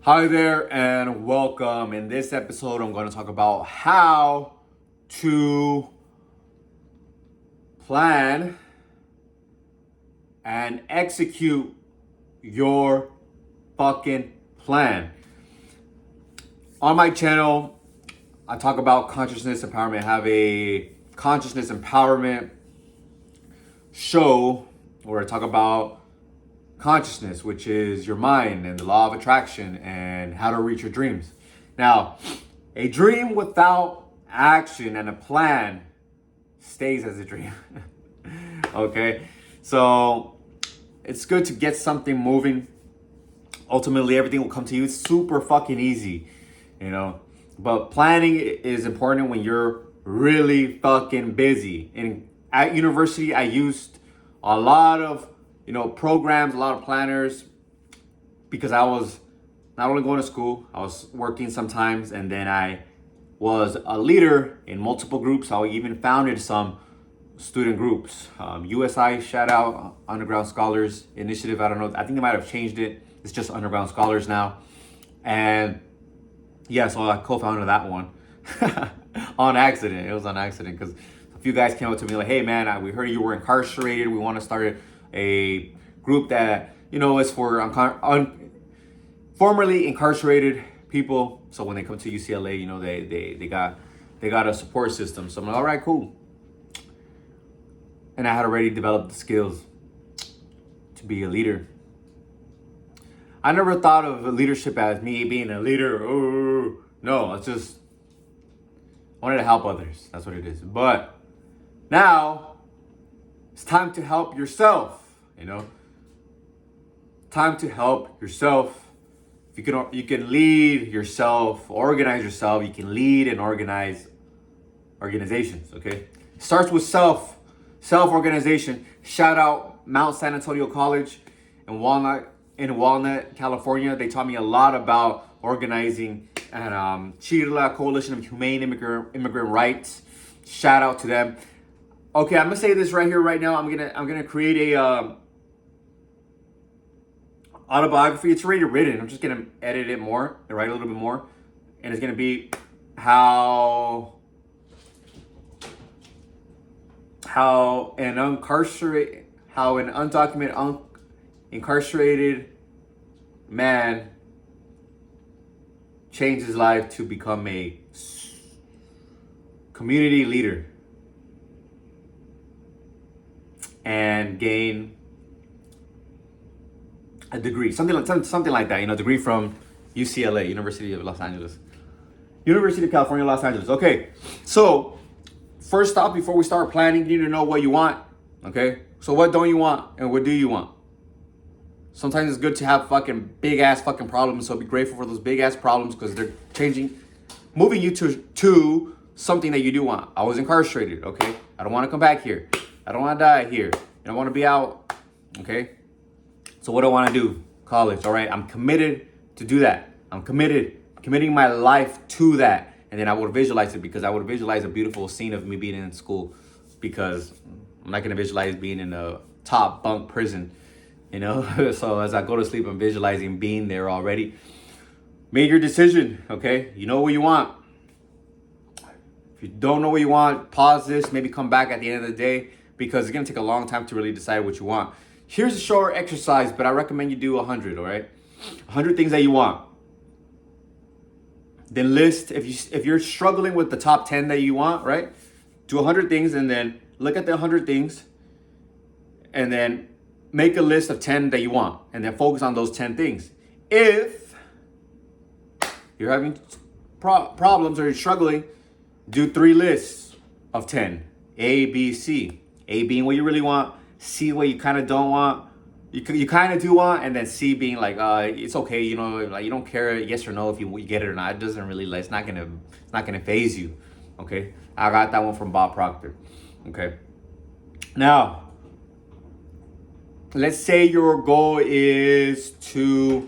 Hi there and welcome. In this episode, I'm going to talk about how to plan and execute your fucking plan. On my channel, I talk about consciousness empowerment. I have a consciousness empowerment show where I talk about consciousness, which is your mind and the law of attraction and how to reach your dreams. Now, a dream without action and a plan stays as a dream. Okay, so it's good to get something moving. Ultimately, everything will come to you. It's super fucking easy, you know. But planning is important when you're really fucking busy. And at university, I used a lot of programs, a lot of planners, because I was not only going to school, I was working sometimes, and then I was a leader in multiple groups. I even founded some student groups. USI, shout out, Underground Scholars Initiative. I don't know, I think they might have changed it. It's just Underground Scholars now. And yeah, so I co-founded that one on accident. It was on accident because a few guys came up to me like, hey man, we heard you were incarcerated. We want to start a group that, is for formerly incarcerated people. So when they come to UCLA, they got a support system. So I'm like, all right, cool. And I had already developed the skills to be a leader. I never thought of leadership as me being a leader. Oh, no, it's just I wanted to help others. That's what it is. But now it's time to help yourself. Time to help yourself. You can lead yourself, organize yourself. You can lead and organize organizations. Okay, starts with self-organization. Shout out Mount San Antonio College in Walnut, California. They taught me a lot about organizing, and Chirla Coalition of Humane Immigrant Rights. Shout out to them. Okay, I'm gonna say this right here, right now. I'm gonna create a autobiography. It's already written. I'm just gonna edit it more and write a little bit more, and it's gonna be how an undocumented incarcerated man changed his life to become a community leader and gain a degree, something like that. Degree from UCLA, University of California, Los Angeles. Okay, so first off, before we start planning, you need to know what you want. Okay, so what don't you want and what do you want? Sometimes it's good to have fucking big ass fucking problems. So be grateful for those big ass problems because they're moving you to something that you do want. I was incarcerated. Okay, I don't want to come back here. I don't want to die here. I don't want to be out. Okay. So what do I want to do? College, all right? I'm committed to do that. I'm committing my life to that. And then I would visualize it because I would visualize a beautiful scene of me being in school because I'm not going to visualize being in a top bunk prison, So as I go to sleep, I'm visualizing being there already. Made your decision, okay? You know what you want. If you don't know what you want, pause this, maybe come back at the end of the day because it's going to take a long time to really decide what you want. Here's a short exercise, but I recommend you do 100, all right? 100 things that you want. Then list, if you're struggling with the top 10 that you want, right? Do 100 things and then look at the 100 things and then make a list of 10 that you want and then focus on those 10 things. If you're having problems or you're struggling, do 3 lists of 10. A, B, C. A being what you really want. C, what you kind of don't want. You kind of do want, and then C being like, it's okay, like you don't care yes or no if you get it or not. It doesn't really, it's not gonna phase you. Okay, I got that one from Bob Proctor. Okay, now let's say your goal is to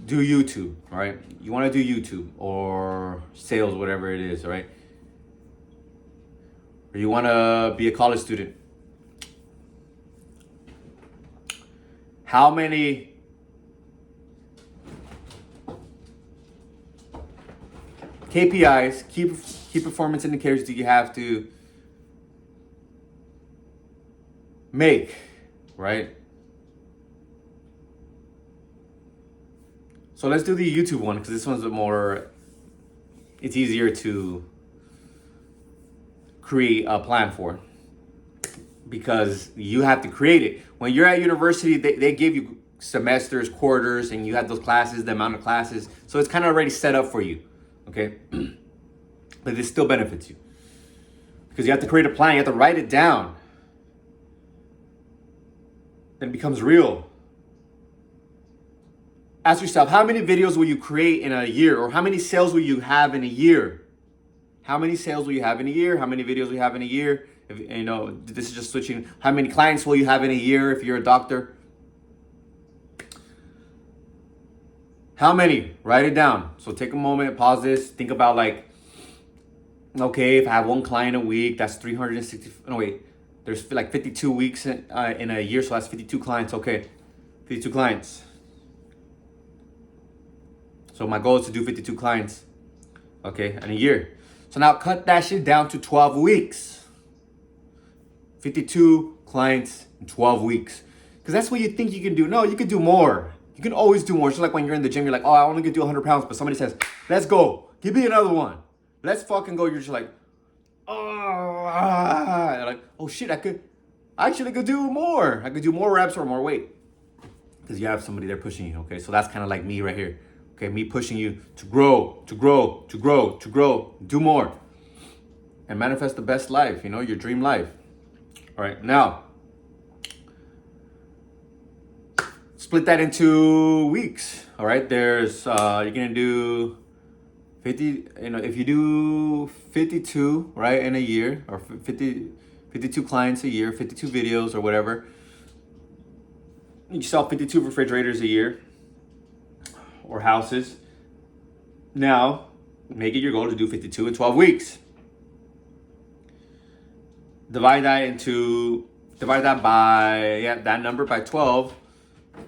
do YouTube. All right, you want to do YouTube or sales, whatever it is. All right, or you want to be a college student. How many KPIs, key performance indicators that you have to make, right? So let's do the YouTube one because this one's it's easier to create a plan for because you have to create it. When you're at university, they give you semesters, quarters, and you have those classes, the amount of classes. So it's kind of already set up for you, okay? But it still benefits you because you have to create a plan. You have to write it down. Then it becomes real. Ask yourself, how many videos will you create in a year? Or how many sales will you have in a year? How many sales will you have in a year? How many videos will you have in a year? If, this is just switching. How many clients will you have in a year if you're a doctor? How many? Write it down. So take a moment, pause this, think about like, okay, if I have one client a week, that's 360. No, wait, there's like 52 weeks in a year, so that's 52 clients. Okay, 52 clients. So my goal is to do 52 clients, okay, in a year. So now cut that shit down to 12 weeks. 52 clients in 12 weeks. Because that's what you think you can do. No, you can do more. You can always do more. It's just like when you're in the gym, you're like, oh, I only can do 100 pounds. But somebody says, let's go. Give me another one. Let's fucking go. You're just like, oh, like, oh shit, I actually could do more. I could do more reps or more weight. Because you have somebody there pushing you, okay? So that's kind of like me right here. Okay, me pushing you to grow, to grow, to grow, to grow, do more. And manifest the best life, your dream life. All right, now, split that into weeks. All right, there's, you're gonna do 50, if you do 52, right, in a year, or 52 clients a year, 52 videos or whatever, you sell 52 refrigerators a year. Or houses. Now, make it your goal to do 52 in 12 weeks. Divide that by, that number by 12.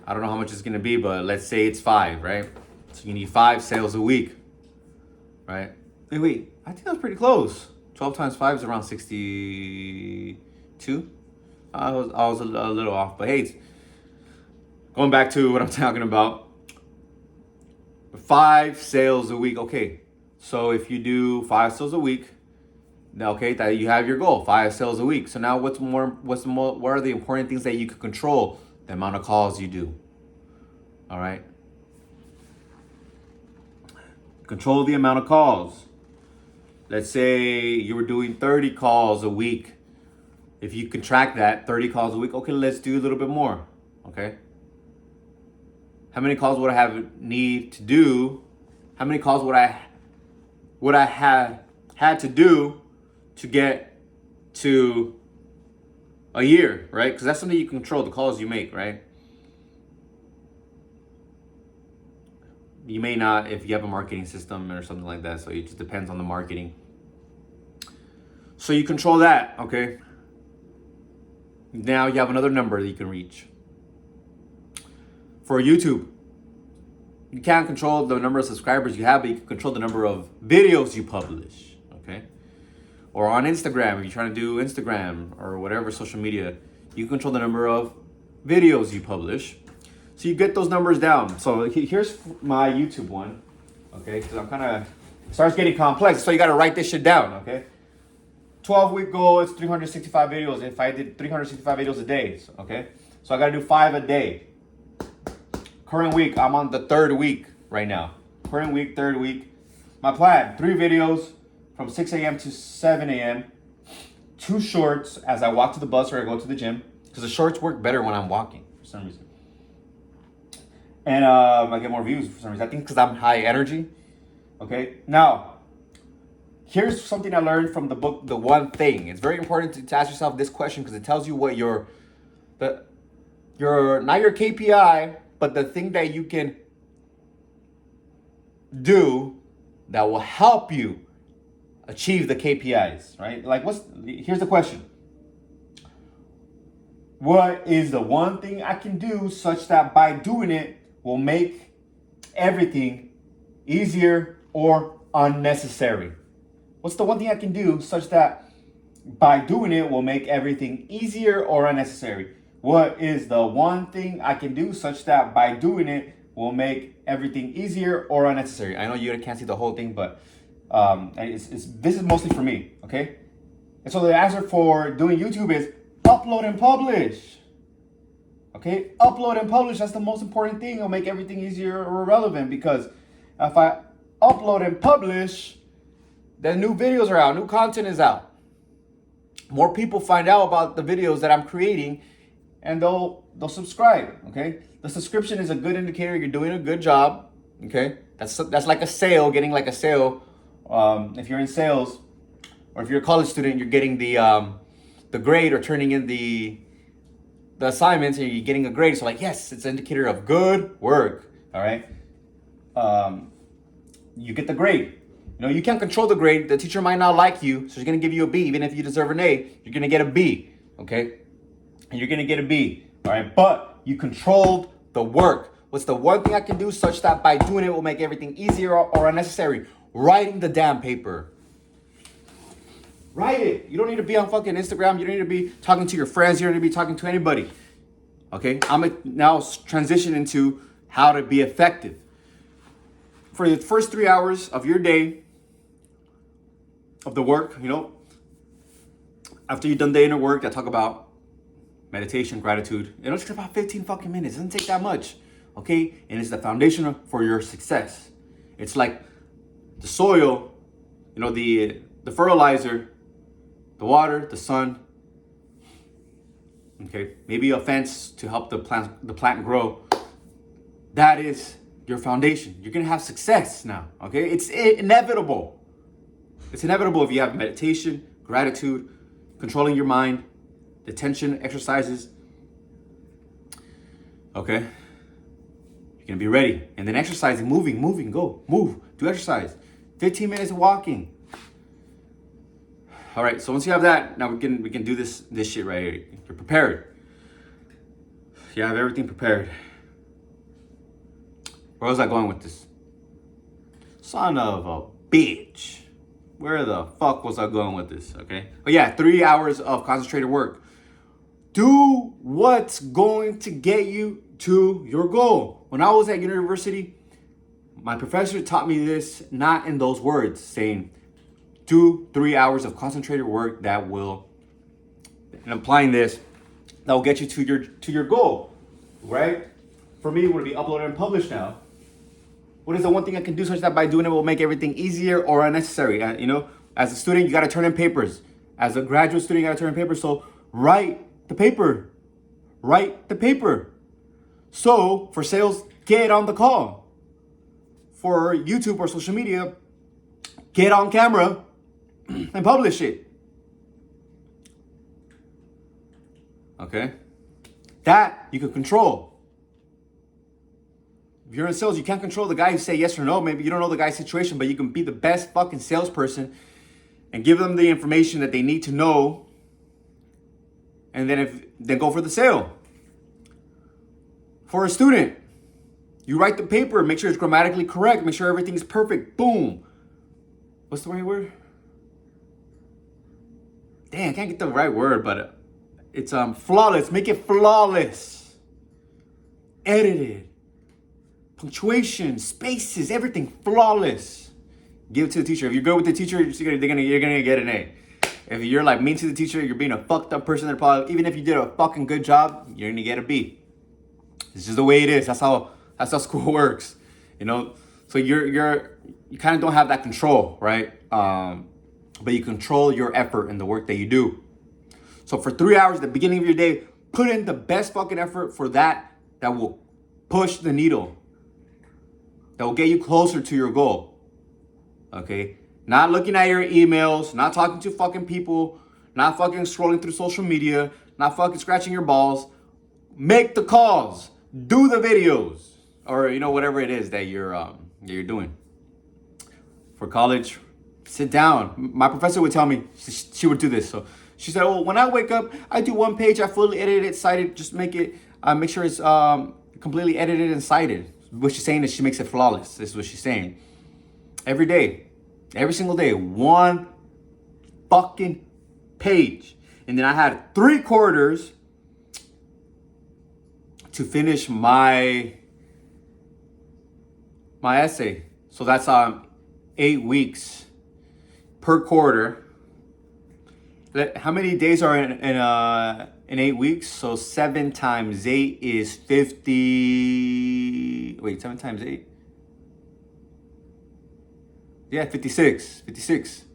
I don't know how much it's gonna be, but let's say it's 5, right? So you need 5 sales a week, right? Hey, wait, I think that's pretty close. 12 times 5 is around 62. I was a little off, but hey, going back to what I'm talking about. 5 sales a week. Okay, so if you do 5 sales a week, okay, that you have your goal, 5 sales a week. So now what are the important things that you can control? The amount of calls you do. All right. Control the amount of calls. Let's say you were doing 30 calls a week. If you can track that, 30 calls a week, okay, let's do a little bit more. Okay. How many calls would I need to do? How many calls would I have had to do to get to a year, right? Because that's something you can control, the calls you make, right? You may not if you have a marketing system or something like that, so it just depends on the marketing. So you control that, okay? Now you have another number that you can reach. For YouTube, you can't control the number of subscribers you have, but you can control the number of videos you publish, okay? Or on Instagram, if you're trying to do Instagram or whatever social media, you can control the number of videos you publish. So you get those numbers down. So here's my YouTube one, okay? Because I'm it starts getting complex, so you got to write this shit down, okay? 12-week goal is 365 videos. If I did 365 videos a day, okay? So I got to do 5 a day. Current week, I'm on the 3rd week right now. Current week, 3rd week. My plan, 3 videos from 6 a.m. to 7 a.m. 2 shorts as I walk to the bus or I go to the gym. Because the shorts work better when I'm walking for some reason. And I get more views for some reason. I think because I'm high energy. Okay, now, here's something I learned from the book, The One Thing. It's very important to ask yourself this question because it tells you what not your KPI, but the thing that you can do that will help you achieve the KPIs, right? Like here's the question. What is the one thing I can do such that by doing it will make everything easier or unnecessary. What's the one thing I can do such that by doing it will make everything easier or unnecessary? What is the one thing I can do such that by doing it will make everything easier or unnecessary? I know you can't see the whole thing, but this is mostly for me, okay? And so the answer for doing YouTube is upload and publish. Okay, upload and publish, that's the most important thing. It'll make everything easier or relevant, because if I upload and publish, then new videos are out, new content is out. More people find out about the videos that I'm creating, and they'll subscribe, okay? The subscription is a good indicator you're doing a good job, okay? That's like a sale, getting like a sale. If you're in sales, or if you're a college student, you're getting the grade or turning in the assignments and you're getting a grade. So like, yes, it's an indicator of good work, all right? You get the grade. You know, you can't control the grade. The teacher might not like you, so she's gonna give you a B. Even if you deserve an A, you're gonna get a B, okay? And you're gonna get a B, all right? But you controlled the work. What's the one thing I can do such that by doing it will make everything easier or unnecessary? Writing the damn paper. Write it. You don't need to be on fucking Instagram. You don't need to be talking to your friends. You don't need to be talking to anybody. Okay? I'm going to now transition into how to be effective. For the first 3 hours of your day, of the work, you know, after you've done the inner work, I talk about meditation, gratitude. It'll take about 15 fucking minutes. It doesn't take that much. Okay? And it's the foundation for your success. It's like the soil, you know, the fertilizer, the water, the sun, okay, maybe a fence to help the plant grow. That is your foundation. You're gonna have success now, okay? It's inevitable. It's inevitable if you have meditation, gratitude, controlling your mind, attention exercises, okay? You're gonna be ready. And then exercising, moving, go, move, do exercise. 15 minutes of walking. All right, so once you have that, now we can do this shit right here. You're prepared. You have everything prepared. Where was I going with this? Son of a bitch. Where the fuck was I going with this, okay? But yeah, 3 hours of concentrated work. Do what's going to get you to your goal. When I was at university, my professor taught me this, not in those words, saying, do 3 hours of concentrated work that will, and applying this, that will get you to your goal, right? For me, it would be uploaded and published now. What is the one thing I can do such that by doing it will make everything easier or unnecessary? You know, as a student, you got to turn in papers. As a graduate student, you got to turn in papers. So write the paper. Write the paper. So for sales, get on the call. For YouTube or social media, get on camera and publish it. Okay? That you can control. If you're in sales, you can't control the guy who say yes or no. Maybe you don't know the guy's situation, but you can be the best fucking salesperson and give them the information that they need to know. And then go for the sale. For a student, you write the paper, make sure it's grammatically correct, make sure everything's perfect. Boom. What's the right word? Dang, I can't get the right word, but it's flawless. Make it flawless. Edited. Punctuation, spaces, everything flawless. Give it to the teacher. If you're good with the teacher, you're gonna get an A. If you're like mean to the teacher, you're being a fucked up person. That probably, even if you did a fucking good job, you're gonna get a B. It's just the way it is. That's how school works, you know. So you kind of don't have that control, right? But you control your effort and the work that you do. So for 3 hours at the beginning of your day, put in the best fucking effort for that will push the needle. That will get you closer to your goal. Okay? Not looking at your emails, not talking to fucking people, not fucking scrolling through social media, not fucking scratching your balls. Make the calls. Do the videos. Or, you know, whatever it is that you're doing. For college, sit down. My professor would tell me, she would do this. So she said, oh, when I wake up, I do one page, I fully edit it, cited, just make sure it's completely edited and cited. What she's saying is she makes it flawless. This is what she's saying. Every day. Every single day, one fucking page. And then I had 3/4 to finish my essay. So that's 8 weeks per quarter. How many days are in 8 weeks? So 7 times 8 is 50. Wait, 7 times 8? Yeah, 56. 56.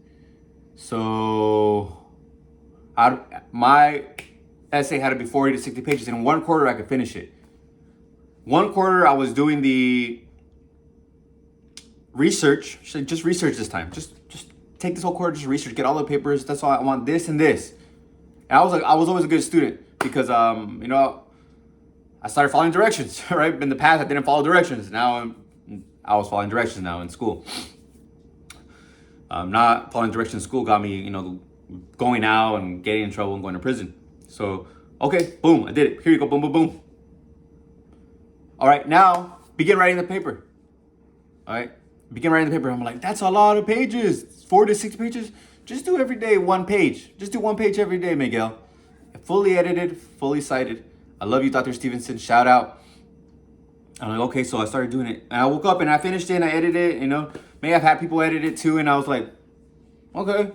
So my essay had to be 40 to 60 pages. In 1/4, I could finish it. 1/4, I was doing the research. Just research this time. Just take this whole quarter, just research, get all the papers. That's all I want. This and this. And I was always a good student because I started following directions. Right, in the past I didn't follow directions. Now I was following directions now in school. Not following directions in school got me, going out and getting in trouble and going to prison. So okay, boom, I did it. Here you go, boom, boom, boom. All right, now begin writing the paper. All right, begin writing the paper. I'm like, that's a lot of pages, 4 to 6 pages. Just do every day 1 page. Just do 1 page every day, Miguel. Fully edited, fully cited. I love you, Dr. Stevenson. Shout out. I'm like, okay, so I started doing it. And I woke up and I finished it and I edited it, Maybe I've had people edit it too, and I was like, okay.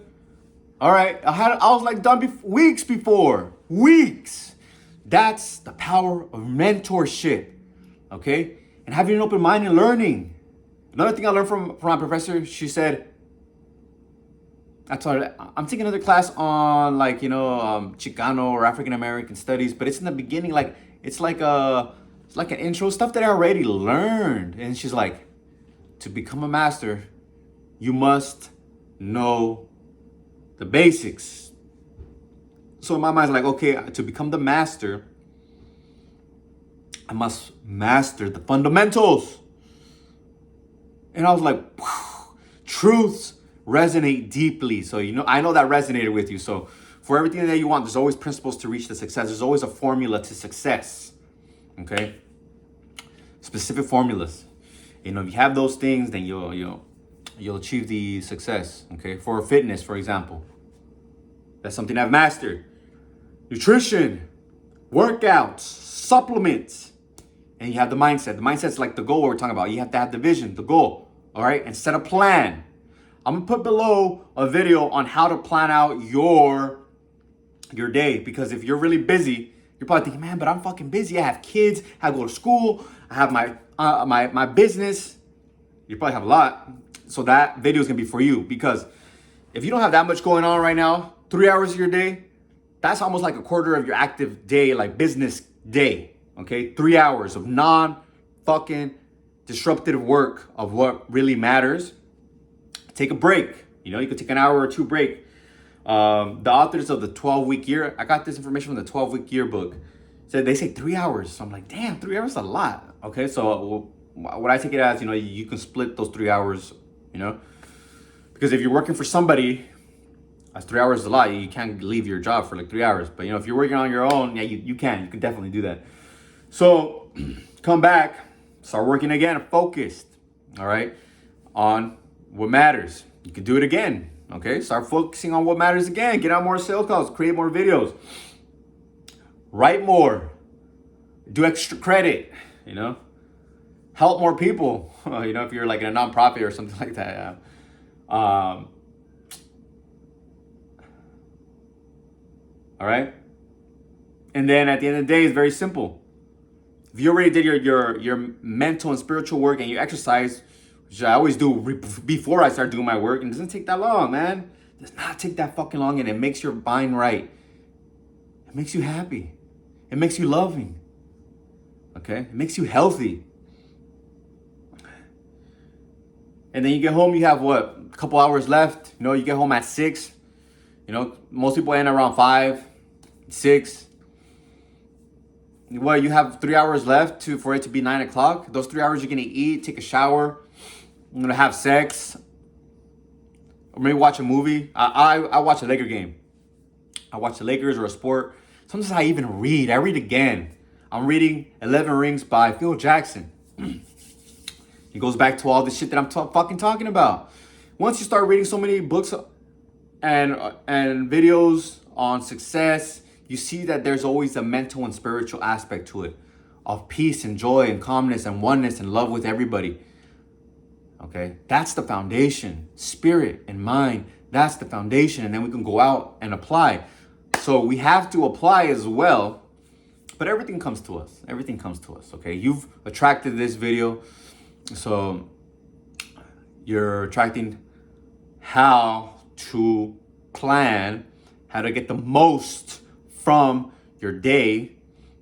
All right. I was like done weeks before. Weeks. That's the power of mentorship. Okay? And having an open mind and learning. Another thing I learned from my professor, she said, I'm taking another class on Chicano or African American studies, but it's in the beginning, it's like an intro, stuff that I already learned. And she's like, to become a master, you must know the basics. So in my mind's like, okay, to become the master, I must master the fundamentals. And I was like, truths resonate deeply. So, I know that resonated with you. So for everything that you want, there's always principles to reach the success. There's always a formula to success. Okay? Specific formulas. If you have those things, then you'll achieve the success. Okay? For fitness, for example. That's something I've mastered. Nutrition, workouts, supplements. And you have the mindset. The mindset's like the goal we're talking about. You have to have the vision, the goal. All right? And set a plan. I'm going to put below a video on how to plan out your day. Because if you're really busy, you're probably thinking, man, but I'm fucking busy. I have kids. I go to school. I have my business. You probably have a lot. So that video is going to be for you. Because if you don't have that much going on right now, 3 hours of your day, that's almost like 1/4 of your active day, like business day. Okay? 3 hours of non-fucking disruptive work of what really matters. Take a break. You could take an hour or 2 break. The authors of the 12-week year, I got this information from the 12-week yearbook. They say 3 hours. So I'm like, damn, 3 hours is a lot. Okay, so what I take it as, you can split those 3 hours, because if you're working for somebody, that's 3 hours is a lot. You can't leave your job for like 3 hours. But if you're working on your own, yeah, you can definitely do that. So come back, start working again, focused, all right, on what matters. You can do it again. Okay, start focusing on what matters again. Get out more sales calls, create more videos, write more, do extra credit, help more people. If you're like in a nonprofit or something like that. All right. And then at the end of the day, it's very simple. If you already did your mental and spiritual work and you exercise, which I always do before I start doing my work, and it doesn't take that long, man. It does not take that fucking long, and it makes your mind right. It makes you happy. It makes you loving. Okay? It makes you healthy. And then you get home, you have what? A couple hours left. You get home at 6. Most people end around 5, 6. Well, you have 3 hours left for it to be 9 o'clock. Those 3 hours you're gonna eat, take a shower, I'm gonna have sex, or maybe watch a movie. I watch a Laker game. I watch the Lakers or a sport. Sometimes I even read. I read again. I'm reading 11 Rings by Phil Jackson. He goes back to all this shit that I'm fucking talking about. once you start reading so many books and videos on success, you see that there's always a mental and spiritual aspect to it, of peace and joy and calmness and oneness and love with everybody. Okay, that's the foundation. Spirit and mind, that's the foundation. And then we can go out and apply. So we have to apply as well. But everything comes to us. Everything comes to us. Okay, you've attracted this video. So you're attracting how to plan, how to get the most from your day.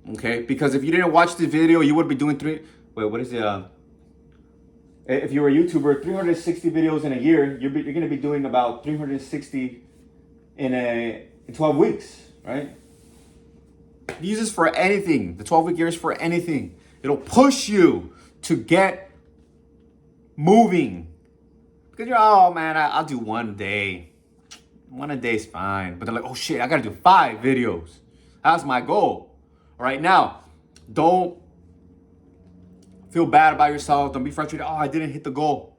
Okay, because if you didn't watch the video, you would be doing if you were a YouTuber, 360 videos in a year, you're going to be doing about 360 in 12 weeks, right? Use this for anything. The 12-week year is for anything. It'll push you to get moving. Because you're, oh man, I'll do one day. One a day is fine. But they're like, oh shit, I got to do 5 videos. That's my goal. All right, now, don't feel bad about yourself. Don't be frustrated. Oh, I didn't hit the goal.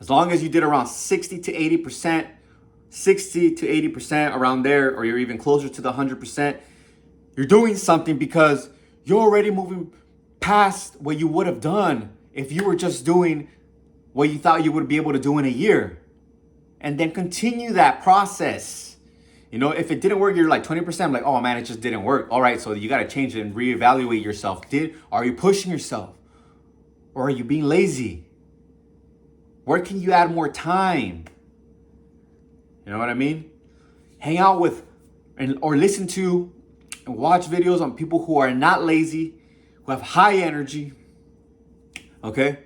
As long as you did around 60 to 80% around there, or you're even closer to the 100%, you're doing something, because you're already moving past what you would have done if you were just doing what you thought you would be able to do in a year. And then continue that process. You know, if it didn't work, you're like 20%. I'm like, oh man, it just didn't work. All right, so you got to change it and reevaluate yourself. Are you pushing yourself? Or are you being lazy? Where can you add more time? You know what I mean? Hang out with or listen to and watch videos on people who are not lazy, who have high energy. Okay?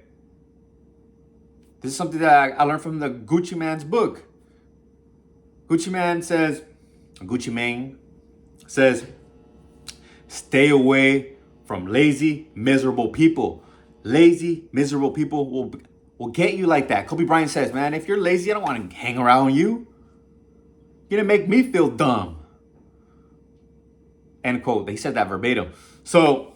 This is something that I learned from the Gucci Mane's book. Gucci Mane says, stay away from lazy, miserable people. Lazy, miserable people will get you like that. Kobe Bryant says, man, if you're lazy, I don't want to hang around you. You're going to make me feel dumb. End quote. They said that verbatim. So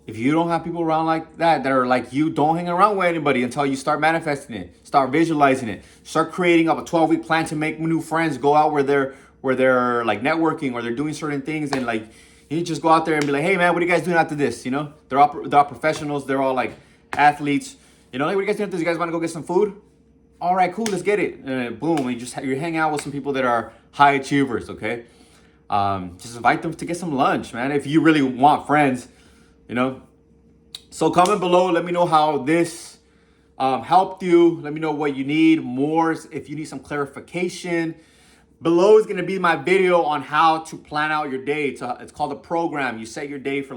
if you don't have people around like that are like you, don't hang around with anybody until you start manifesting it. Start visualizing it. Start creating up a 12-week plan to make new friends. Go out where they're like networking, or they're doing certain things, and like you just go out there and be like, hey man, what are you guys doing after this? You know, they're all professionals. They're all like athletes. You know, hey, what are you guys doing after this? You guys want to go get some food? All right, cool, let's get it. Boom, you hang out with some people that are high achievers. Okay, just invite them to get some lunch, man. If you really want friends. You know, so comment below. Let me know how this helped you. Let me know what you need more. If you need some clarification, below is going to be my video on how to plan out your day. It's called a program. You set your day for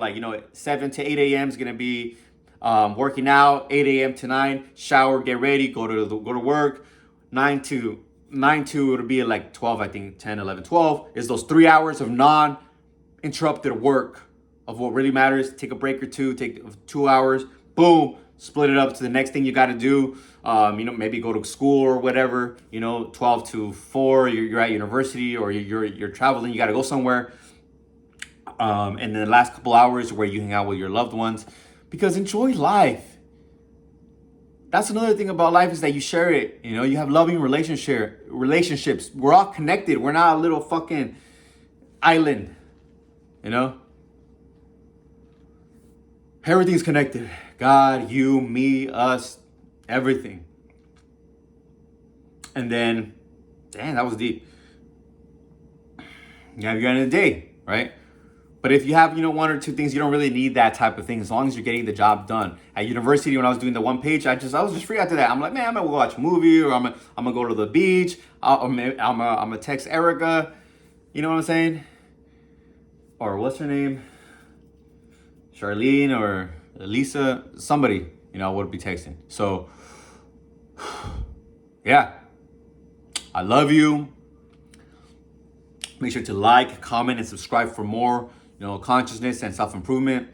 7 to 8 a.m. is going to be working out. 8 a.m. to 9, shower, get ready, go to work. 9 to it'll be like 12, I think 10, 11, 12 is those 3 hours of non-interrupted work. Of what really matters. Take a break or two, take 2 hours, boom, split it up to the next thing you got to do. Maybe go to school or whatever, 12 to 4, you're at university, or you're traveling, you got to go somewhere. And then the last couple hours where you hang out with your loved ones, because enjoy life. That's another thing about life, is that you share it. You have loving relationships. We're all connected. We're not a little fucking island, Everything's connected. God, you, me, us, everything. And then, damn, that was deep. You have your end of the day, right? But if you have, 1 or 2 things, you don't really need that type of thing, as long as you're getting the job done. At university, when I was doing the 1 page, I was just free after that. I'm like, man, I'm gonna go watch a movie, or I'm gonna go to the beach. I'm gonna text Erica. You know what I'm saying? Or what's her name? Charlene or Lisa, somebody, I would be texting. So, yeah, I love you. Make sure to like, comment, and subscribe for more, consciousness and self-improvement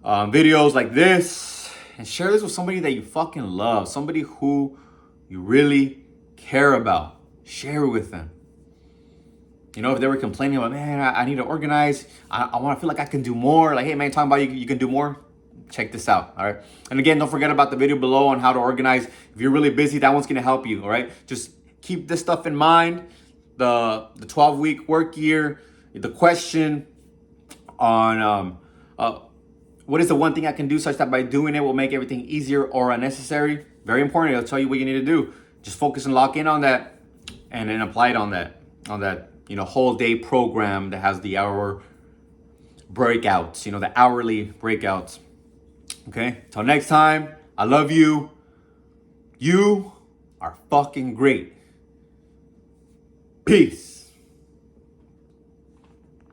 videos like this. And share this with somebody that you fucking love, somebody who you really care about. Share it with them. If they were complaining about, man, I need to organize. I want to feel like I can do more. Like, hey, man, talking about you can do more. check this out, all right? And again, don't forget about the video below on how to organize. If you're really busy, that one's gonna help you, all right? Just keep this stuff in mind. The 12-week work year, the question on what is the one thing I can do such that by doing it will make everything easier or unnecessary? Very important. It'll tell you what you need to do. Just focus and lock in on that, and then apply it on that whole day program that has the hour breakouts, the hourly breakouts. Okay? Till next time, I love you. You are fucking great. Peace.